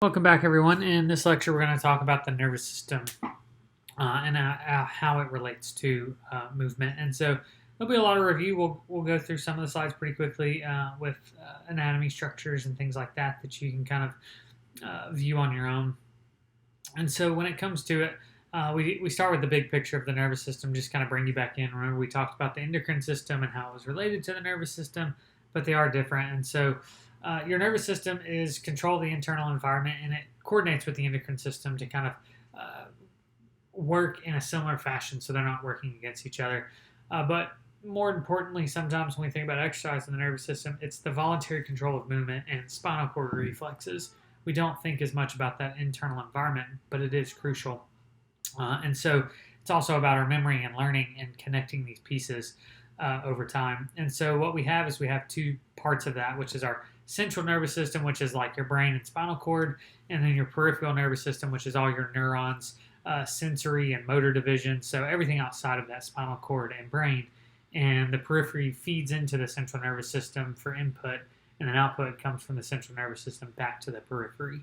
Welcome back, everyone. In this lecture, we're going to talk about the nervous system and how it relates to movement. And so there'll be a lot of review. We'll go through some of the slides pretty quickly with anatomy structures and things like that that you can kind of view on your own. And so when it comes to it, we start with the big picture of the nervous system, just kind of bring you back in. Remember, we talked about the endocrine system and how it was related to the nervous system, but they are different. And so your nervous system is control the internal environment, and it coordinates with the endocrine system to kind of work in a similar fashion, so they're not working against each other. But more importantly, sometimes when we think about exercise in the nervous system, it's the voluntary control of movement and spinal cord reflexes. We don't think as much about that internal environment, but it is crucial. And so it's also about our memory and learning and connecting these pieces over time. And so what we have is we have two parts of that, which is our central nervous system, which is like your brain and spinal cord, and then your peripheral nervous system, which is all your neurons, sensory and motor division, so everything outside of that spinal cord and brain. And the periphery feeds into the central nervous system for input, and then output comes from the central nervous system back to the periphery.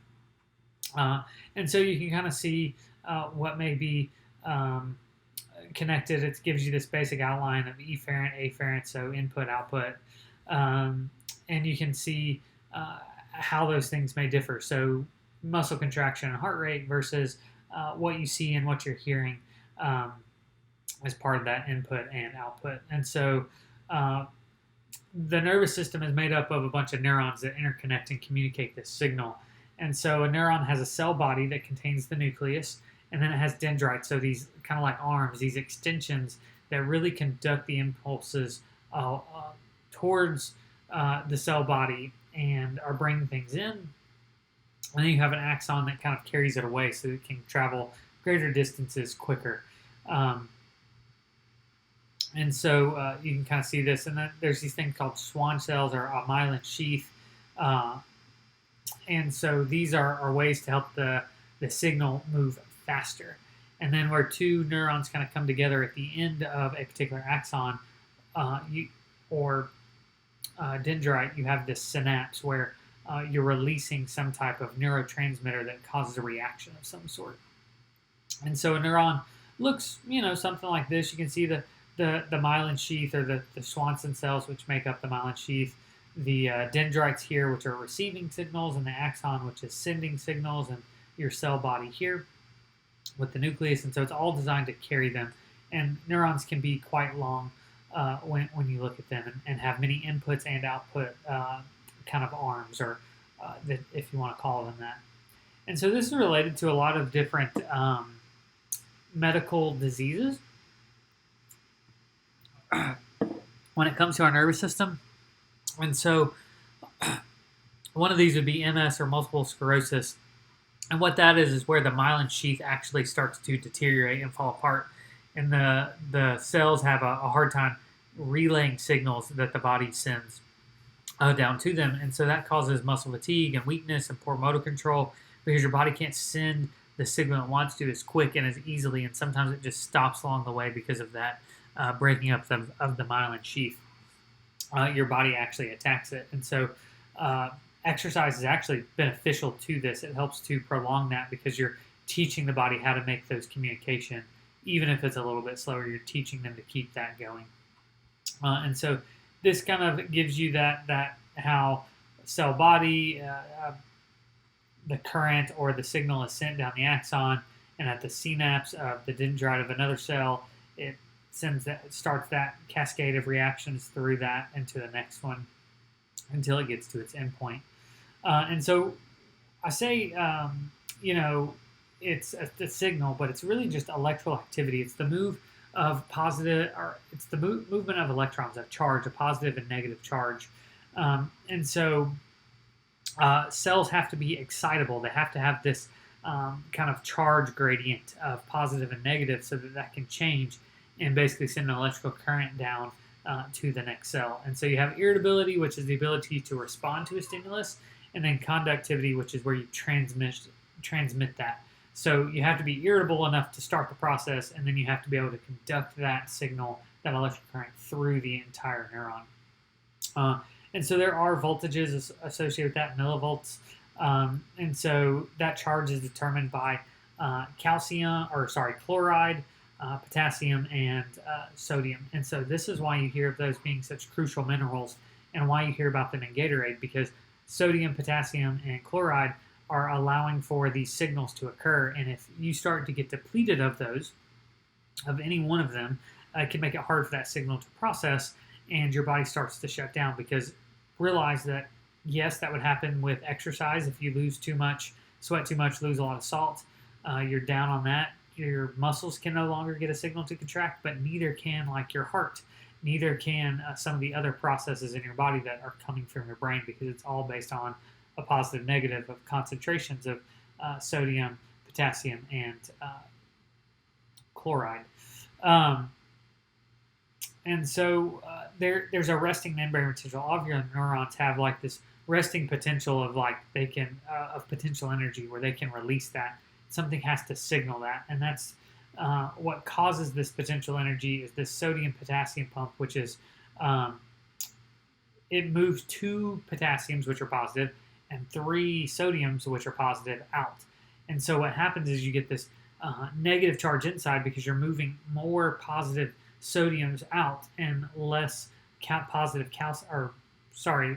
And so you can kind of see what may be connected. It gives you this basic outline of efferent, afferent, so input, output. And you can see how those things may differ. So muscle contraction and heart rate versus what you see and what you're hearing as part of that input and output. And so the nervous system is made up of a bunch of neurons that interconnect and communicate this signal. And so a neuron has a cell body that contains the nucleus, and then it has dendrites, so these kind of like arms, these extensions that really conduct the impulses towards the cell body and are bringing things in. And then you have an axon that kind of carries it away so it can travel greater distances quicker. And so you can kind of see this. And then there's these things called Schwann cells or a myelin sheath. And so these are ways to help the signal move faster. And then where two neurons kind of come together at the end of a particular axon or dendrite, you have this synapse where you're releasing some type of neurotransmitter that causes a reaction of some sort. And so a neuron looks, something like this. You can see the myelin sheath or the Schwann cells, which make up the myelin sheath, the dendrites here, which are receiving signals, and the axon, which is sending signals, and your cell body here with the nucleus. And so it's all designed to carry them. And neurons can be quite long when you look at them and have many inputs and output kind of arms, or if you want to call them that. And so this is related to a lot of different medical diseases when it comes to our nervous system. And so one of these would be MS or multiple sclerosis. And what that is where the myelin sheath actually starts to deteriorate and fall apart. And the cells have a hard time relaying signals that the body sends down to them. And so that causes muscle fatigue and weakness and poor motor control because your body can't send the signal it wants to as quick and as easily. And sometimes it just stops along the way because of that breaking up of the myelin sheath. Your body actually attacks it. And so exercise is actually beneficial to this. It helps to prolong that because you're teaching the body how to make those communication. Even if it's a little bit slower, you're teaching them to keep that going. And so this kind of gives you that how cell body, the current or the signal is sent down the axon, and at the synapse of the dendrite of another cell, it starts that cascade of reactions through that into the next one until it gets to its endpoint. And so I say, it's a signal, but it's really just electrical activity. It's the move of it's the movement of electrons, of charge, a positive and negative charge. And so cells have to be excitable. They have to have this kind of charge gradient of positive and negative so that can change and basically send an electrical current down to the next cell. And so you have irritability, which is the ability to respond to a stimulus, and then conductivity, which is where you transmit that. So you have to be irritable enough to start the process, and then you have to be able to conduct that signal, that electric current, through the entire neuron. And so there are voltages associated with that, millivolts, And so that charge is determined by chloride, potassium, and sodium. And so this is why you hear of those being such crucial minerals and why you hear about them in Gatorade, because sodium, potassium, and chloride are allowing for these signals to occur. And if you start to get depleted of those, of any one of them, it can make it hard for that signal to process, and your body starts to shut down. Because realize that, yes, that would happen with exercise. If you lose too much, sweat too much, lose a lot of salt, you're down on that. Your muscles can no longer get a signal to contract, but neither can like your heart. Neither can some of the other processes in your body that are coming from your brain, because it's all based on a positive negative of concentrations of sodium, potassium, and chloride. And so there's a resting membrane potential. All of your neurons have like this resting potential of like they can of potential energy where they can release that. Something has to signal that, and that's what causes this potential energy is this sodium potassium pump, which is it moves 2 potassiums, which are positive, and 3 sodiums, which are positive, out. And so what happens is you get this negative charge inside because you're moving more positive sodiums out and less positive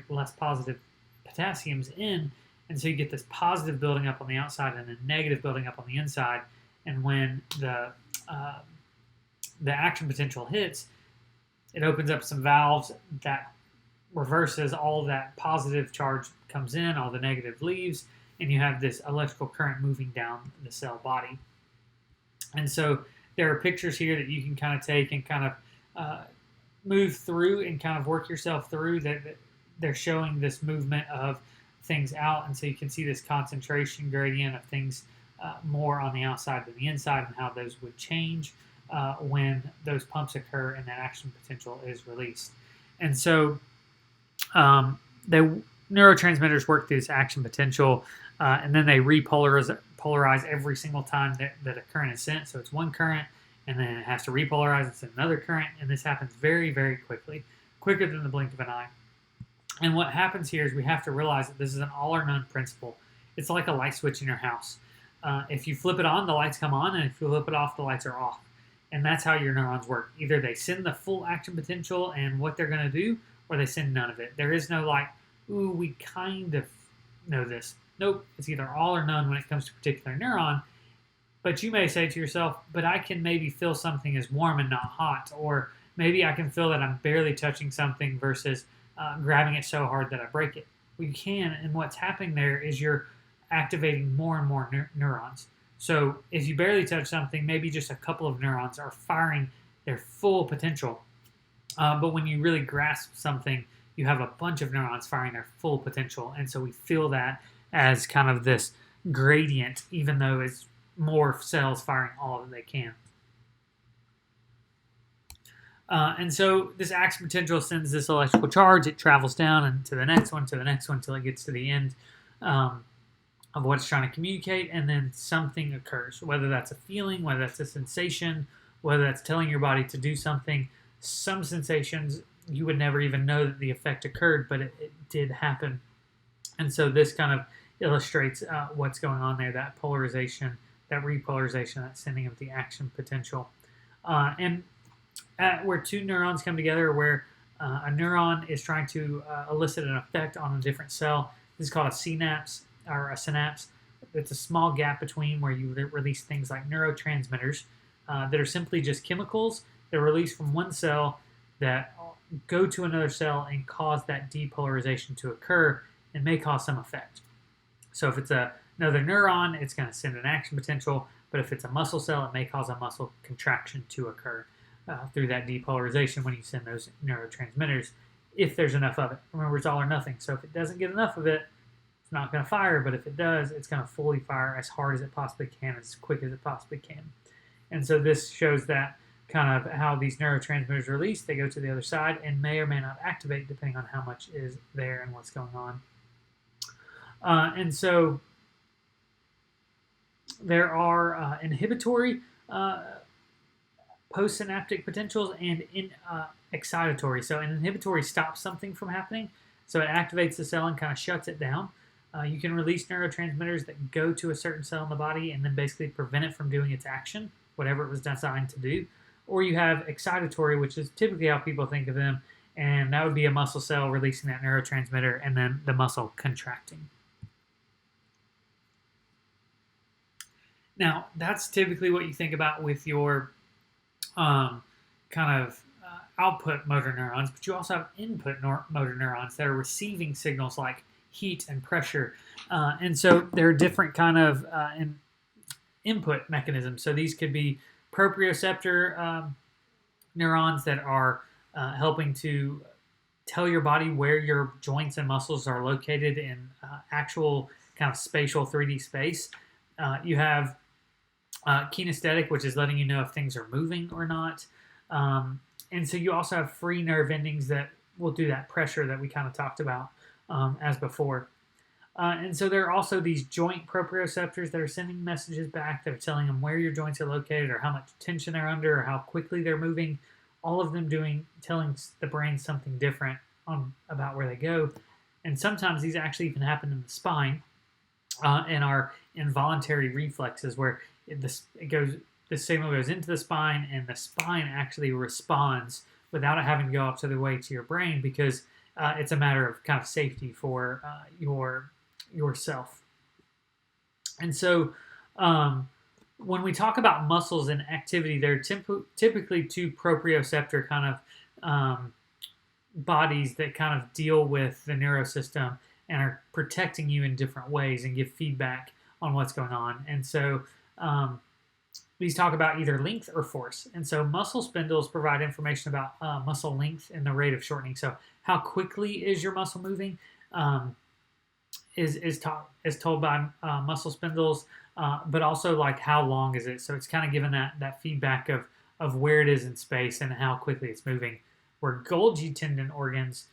less positive potassiums in. And so you get this positive building up on the outside and a negative building up on the inside. And when the action potential hits, it opens up some valves that reverses all of that positive charge comes in, all the negative leaves, and you have this electrical current moving down the cell body. And so there are pictures here that you can kind of take and kind of move through and kind of work yourself through that they're showing this movement of things out. And so you can see this concentration gradient of things more on the outside than the inside, and how those would change when those pumps occur and that action potential is released. And so the neurotransmitters work through this action potential, and then they repolarize every single time that a current is sent. So it's one current, and then it has to repolarize and send another current, and this happens very, very quickly, quicker than the blink of an eye. And what happens here is we have to realize that this is an all or none principle. It's like a light switch in your house. If you flip it on, the lights come on, and if you flip it off, the lights are off. And that's how your neurons work. Either they send the full action potential and what they're going to do, or they send none of it. There is no like, ooh, we kind of know this. Nope, it's either all or none when it comes to a particular neuron. But you may say to yourself, but I can maybe feel something is warm and not hot, or maybe I can feel that I'm barely touching something versus grabbing it so hard that I break it. Well, you can, and what's happening there is you're activating more and more neurons. So if you barely touch something, maybe just a couple of neurons are firing their full potential. But when you really grasp something, you have a bunch of neurons firing their full potential. And so we feel that as kind of this gradient, even though it's more cells firing all that they can. And so this action potential sends this electrical charge. It travels down and to the next one, until it gets to the end of what it's trying to communicate, and then something occurs. Whether that's a feeling, whether that's a sensation, whether that's telling your body to do something. Some sensations you would never even know that the effect occurred, but it did happen. And so this kind of illustrates what's going on there, that polarization, that repolarization, that sending of the action potential. And where 2 neurons come together, where a neuron is trying to elicit an effect on a different cell, this is called a synapse or a synapse. It's a small gap between where you release things like neurotransmitters that are simply just chemicals that are released from one cell that go to another cell and cause that depolarization to occur and may cause some effect. So if it's another neuron, it's going to send an action potential, but if it's a muscle cell, it may cause a muscle contraction to occur through that depolarization when you send those neurotransmitters, if there's enough of it. Remember, it's all or nothing. So if it doesn't get enough of it, it's not going to fire, but if it does, it's going to fully fire as hard as it possibly can, as quick as it possibly can. And so this shows that kind of how these neurotransmitters are released. They go to the other side and may or may not activate depending on how much is there and what's going on. And so there are inhibitory postsynaptic potentials and excitatory. So an inhibitory stops something from happening. So it activates the cell and kind of shuts it down. You can release neurotransmitters that go to a certain cell in the body and then basically prevent it from doing its action, whatever it was designed to do. Or you have excitatory, which is typically how people think of them, and that would be a muscle cell releasing that neurotransmitter and then the muscle contracting. Now, that's typically what you think about with your kind of output motor neurons, but you also have input motor neurons that are receiving signals like heat and pressure. And so there are different kind of input mechanisms. So these could be proprioceptor neurons that are helping to tell your body where your joints and muscles are located in actual kind of spatial 3D space. You have kinesthetic, which is letting you know if things are moving or not. And so you also have free nerve endings that will do that pressure that we kind of talked about as before. And so there are also these joint proprioceptors that are sending messages back that are telling them where your joints are located or how much tension they're under or how quickly they're moving. All of them telling the brain something different about where they go. And sometimes these actually even happen in the spine and are involuntary reflexes where the signal goes into the spine and the spine actually responds without it having to go up to the way to your brain because it's a matter of kind of safety for yourself. And so when we talk about muscles and activity, they're typically two proprioceptor kind of bodies that kind of deal with the neurosystem and are protecting you in different ways and give feedback on what's going on. And so these talk about either length or force. And so muscle spindles provide information about muscle length and the rate of shortening. So how quickly is your muscle moving is told by muscle spindles, but also like how long is it. So it's kind of given that feedback of where it is in space and how quickly it's moving. Where Golgi tendon organs,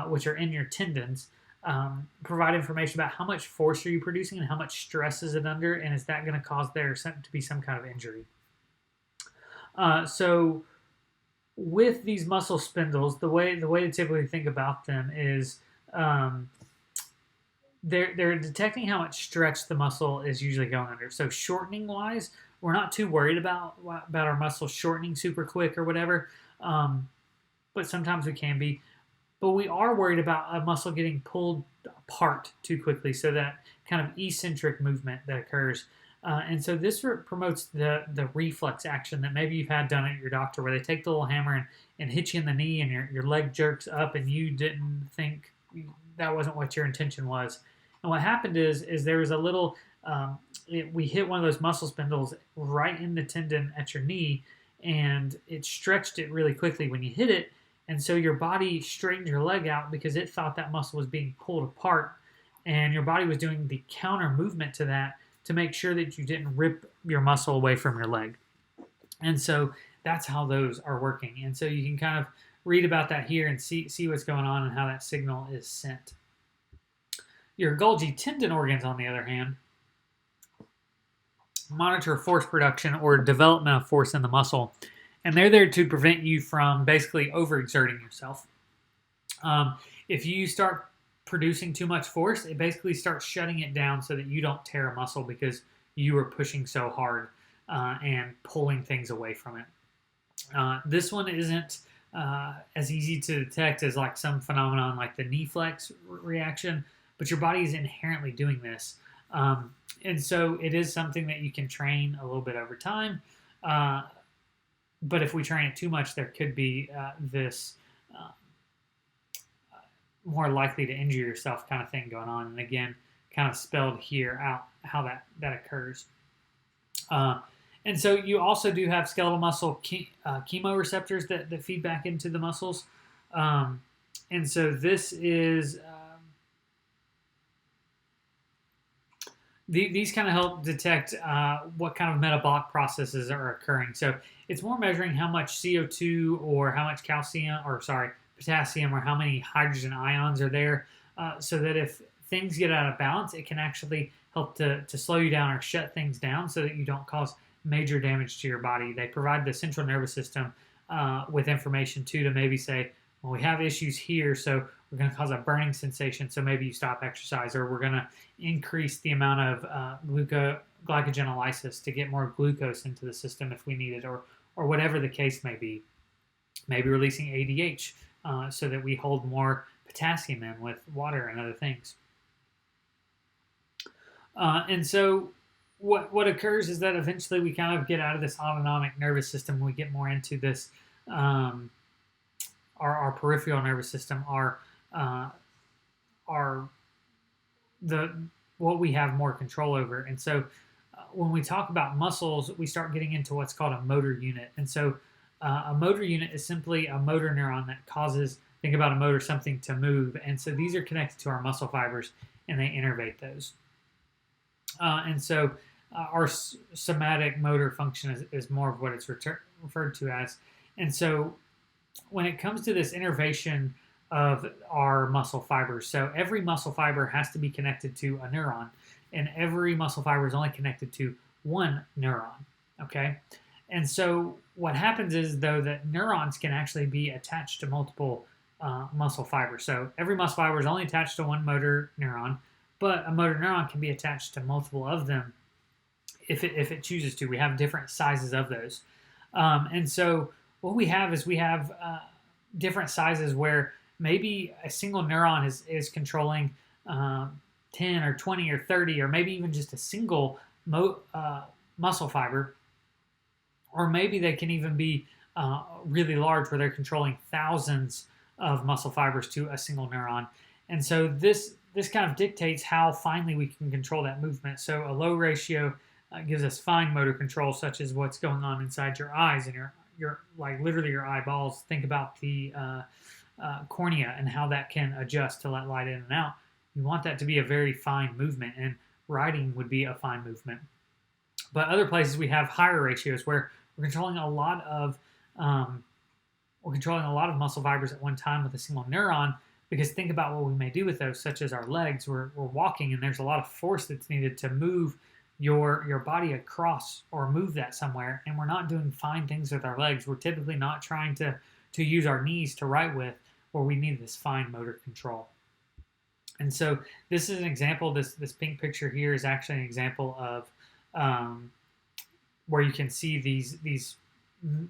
which are in your tendons, provide information about how much force are you producing and how much stress is it under, and is that going to cause there to be some kind of injury. So with these muscle spindles, the way to typically think about them is they're detecting how much stretch the muscle is usually going under. So shortening wise, we're not too worried about our muscles shortening super quick or whatever, but sometimes we can be. But we are worried about a muscle getting pulled apart too quickly, so that kind of eccentric movement that occurs. And so this promotes the reflex action that maybe you've had done at your doctor, where they take the little hammer and hit you in the knee and your leg jerks up and you didn't think that wasn't what your intention was. And what happened is there was a little, we hit one of those muscle spindles right in the tendon at your knee, and it stretched it really quickly when you hit it. And so your body straightened your leg out because it thought that muscle was being pulled apart, and your body was doing the counter movement to that to make sure that you didn't rip your muscle away from your leg. And so that's how those are working. And so you can kind of read about that here and see what's going on and how that signal is sent. Your Golgi tendon organs, on the other hand, monitor force production or development of force in the muscle. And they're there to prevent you from basically overexerting yourself. If you start producing too much force, it basically starts shutting it down so that you don't tear a muscle because you are pushing so hard and pulling things away from it. This one isn't as easy to detect as like some phenomenon like the knee flex reaction, but your body is inherently doing this. And so it is something that you can train a little bit over time. But if we train it too much, there could be this more likely to injure yourself kind of thing going on. And again, kind of spelled here out how that occurs. And so you also do have skeletal muscle chemoreceptors that feed back into the muscles. And so this is... These kind of help detect what kind of metabolic processes are occurring. So it's more measuring how much CO2 or how much potassium or how many hydrogen ions are there, so that if things get out of balance, it can actually help to slow you down or shut things down so that you don't cause major damage to your body. They provide the central nervous system with information too to maybe say well, we have issues here, so we're going to cause a burning sensation, so maybe you stop exercise, or we're going to increase the amount of glycogenolysis to get more glucose into the system if we need it, or whatever the case may be. Maybe releasing ADH so that we hold more potassium in with water and other things. And so what occurs is that eventually we kind of get out of this autonomic nervous system. We get more into this our peripheral nervous system, our what we have more control over. And so when we talk about muscles, we start getting into what's called a motor unit. And so a motor unit is simply a motor neuron that causes, think about a motor, something to move. And so these are connected to our muscle fibers, and they innervate those. And so our somatic motor function is more of what it's referred to as. And so when it comes to this innervation of our muscle fibers, so every muscle fiber has to be connected to a neuron, and every muscle fiber is only connected to one neuron, okay? And so what happens is, though, that neurons can actually be attached to multiple muscle fibers. So every muscle fiber is only attached to one motor neuron, but a motor neuron can be attached to multiple of them if it chooses to. We have different sizes of those. And so what we have is we have different sizes where maybe a single neuron is controlling 10 or 20 or 30, or maybe even just a single muscle fiber. Or maybe they can even be really large, where they're controlling thousands of muscle fibers to a single neuron. And so this kind of dictates how finely we can control that movement. So a low ratio gives us fine motor control, such as what's going on inside your eyes and your like literally your eyeballs. Think about the cornea and how that can adjust to let light in and out. You want that to be a very fine movement, and riding would be a fine movement. But other places we have higher ratios where we're controlling a lot of muscle fibers at one time with a single neuron. Because think about what we may do with those, such as our legs. We're walking, and there's a lot of force that's needed to move your body across or move that somewhere. And we're not doing fine things with our legs. We're typically not trying to use our knees to write with, where we need this fine motor control. And so this is an example. This pink picture here is actually an example of where you can see these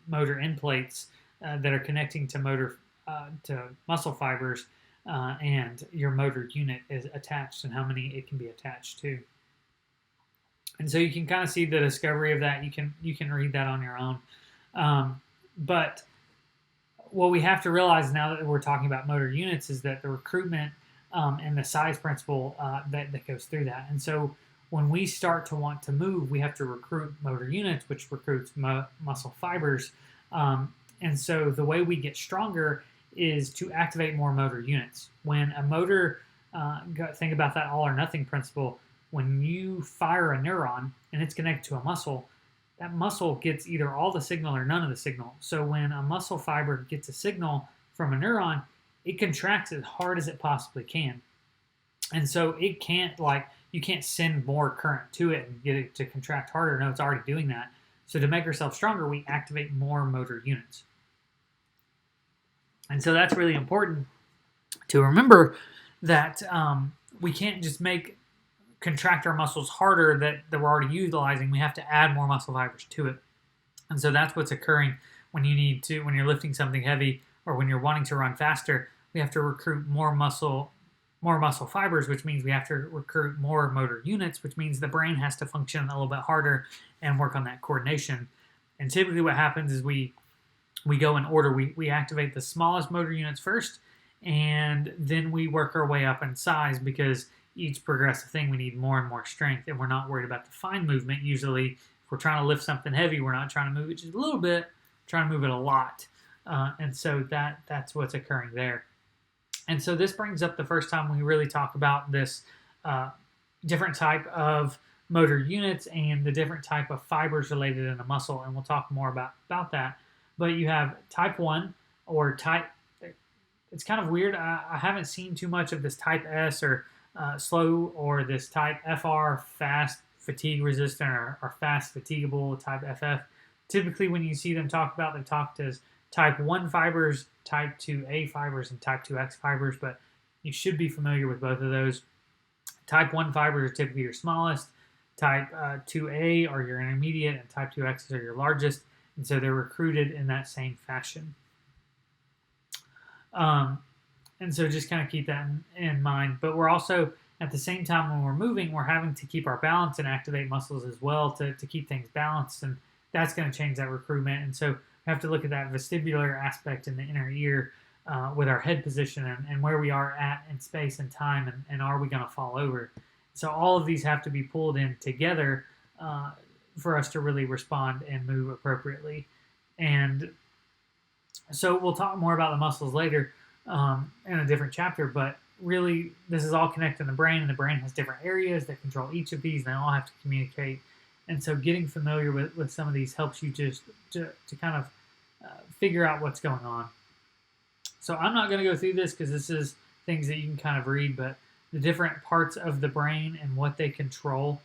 motor end plates that are connecting to muscle fibers, and your motor unit is attached, and how many it can be attached to. And so you can kind of see the discovery of that. You can read that on your own. But what we have to realize now that we're talking about motor units is that the recruitment and the size principle that goes through that. And so when we start to want to move, we have to recruit motor units, which recruits muscle fibers. And so the way we get stronger is to activate more motor units. When a motor, think about that all or nothing principle. When you fire a neuron and it's connected to a muscle, that muscle gets either all the signal or none of the signal. So when a muscle fiber gets a signal from a neuron, it contracts as hard as it possibly can. And so it can't, you can't send more current to it and get it to contract harder. No, it's already doing that. So to make ourselves stronger, we activate more motor units. And so that's really important to remember, that we can't just contract our muscles harder that we're already utilizing. We have to add more muscle fibers to it. And so that's what's occurring when you're lifting something heavy, or when you're wanting to run faster. We have to recruit more muscle fibers, which means we have to recruit more motor units, which means the brain has to function a little bit harder and work on that coordination. And typically what happens is we go in order. We activate the smallest motor units first, and then we work our way up in size, because each progressive thing we need more and more strength, and we're not worried about the fine movement. Usually, if we're trying to lift something heavy, we're not trying to move it just a little bit, we're trying to move it a lot. And so that's what's occurring there. And so this brings up the first time we really talk about this different type of motor units and the different type of fibers related in a muscle, and we'll talk more about that. But you have type 1 or type, it's kind of weird. I haven't seen too much of this type S or slow, or this type FR, fast, fatigue resistant, or fast fatigable, type FF. Typically when you see them talk about, they're talked as type 1 fibers, type 2A fibers, and type 2X fibers, but you should be familiar with both of those. Type 1 fibers are typically your smallest, type 2A are your intermediate, and type 2Xs are your largest, and so they're recruited in that same fashion. And so just kind of keep that in mind. But we're also, at the same time when we're moving, we're having to keep our balance and activate muscles as well to keep things balanced, and that's going to change that recruitment. And so we have to look at that vestibular aspect in the inner ear with our head position and where we are at in space and time, and are we going to fall over. So all of these have to be pulled in together for us to really respond and move appropriately. And so we'll talk more about the muscles later in a different chapter, but really this is all connected in the brain, and the brain has different areas that control each of these, and they all have to communicate. And so getting familiar with some of these helps you just to kind of figure out what's going on. So I'm not going to go through this because this is things that you can kind of read, but the different parts of the brain and what they control.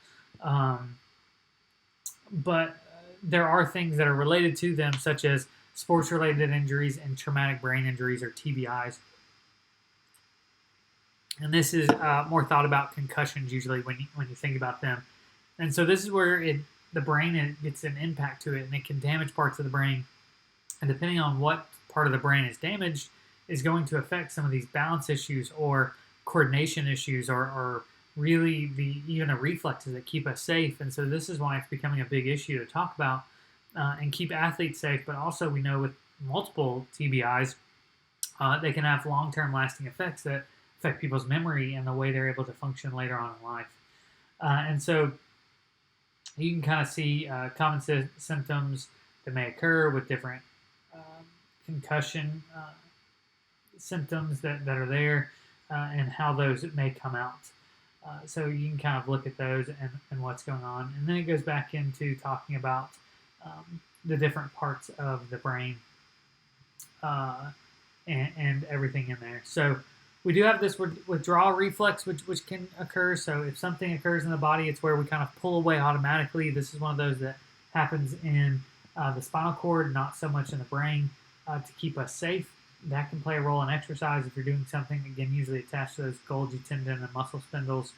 But there are things that are related to them, such as sports-related injuries and traumatic brain injuries, or TBIs. And this is more thought about concussions usually when you think about them. And so this is where the brain gets an impact to it, and it can damage parts of the brain. And depending on what part of the brain is damaged, is going to affect some of these balance issues or coordination issues, or really even the reflexes that keep us safe. And so this is why it's becoming a big issue to talk about and keep athletes safe. But also we know with multiple TBIs, they can have long-term lasting effects that affect people's memory and the way they're able to function later on in life. And so you can kind of see common symptoms that may occur with different concussion symptoms that are there and how those may come out. So you can kind of look at those and what's going on. And then it goes back into talking about the different parts of the brain and everything in there. So we do have this withdrawal reflex, which can occur. So if something occurs in the body, it's where we kind of pull away automatically. This is one of those that happens in the spinal cord, not so much in the brain, to keep us safe. That can play a role in exercise if you're doing something, again, usually attached to those Golgi tendon and muscle spindles.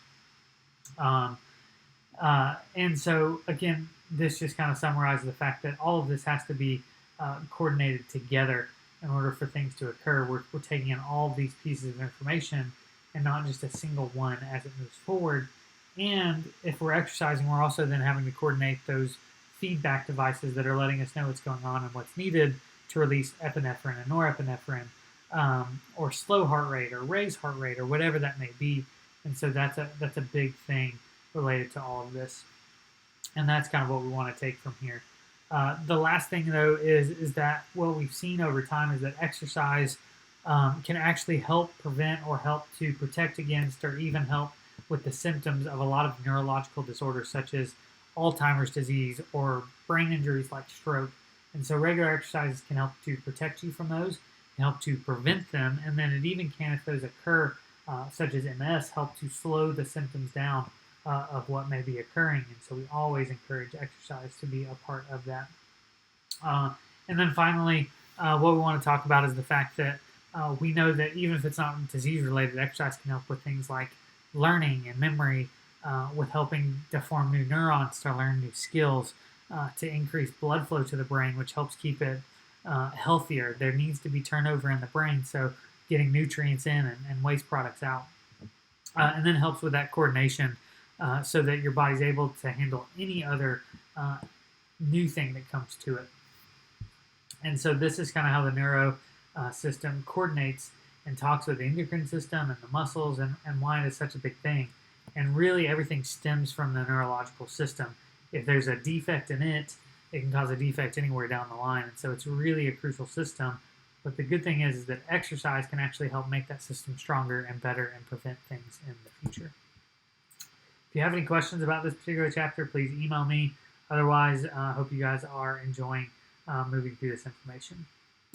And so, again, this just kind of summarizes the fact that all of this has to be coordinated together in order for things to occur. We're taking in all of these pieces of information and not just a single one as it moves forward. And if we're exercising, we're also then having to coordinate those feedback devices that are letting us know what's going on and what's needed to release epinephrine and norepinephrine, or slow heart rate or raise heart rate or whatever that may be. And so that's a big thing related to all of this. And that's kind of what we want to take from here. The last thing, though, is that what we've seen over time is that exercise can actually help prevent or help to protect against or even help with the symptoms of a lot of neurological disorders such as Alzheimer's disease or brain injuries like stroke. And so regular exercises can help to protect you from those, can help to prevent them, and then it even can, if those occur, such as MS, help to slow the symptoms down of what may be occurring. And so we always encourage exercise to be a part of that. And then finally, what we want to talk about is the fact that we know that even if it's not disease-related, exercise can help with things like learning and memory, with helping to form new neurons to learn new skills, to increase blood flow to the brain, which helps keep it healthier. There needs to be turnover in the brain, so getting nutrients in and waste products out. And then helps with that coordination so that your body's able to handle any other new thing that comes to it. And so this is kind of how the neuro system coordinates and talks with the endocrine system and the muscles and why it is such a big thing. And really everything stems from the neurological system. If there's a defect in it, it can cause a defect anywhere down the line. And so it's really a crucial system. But the good thing is that exercise can actually help make that system stronger and better and prevent things in the future. If you have any questions about this particular chapter, please email me. Otherwise, I hope you guys are enjoying moving through this information.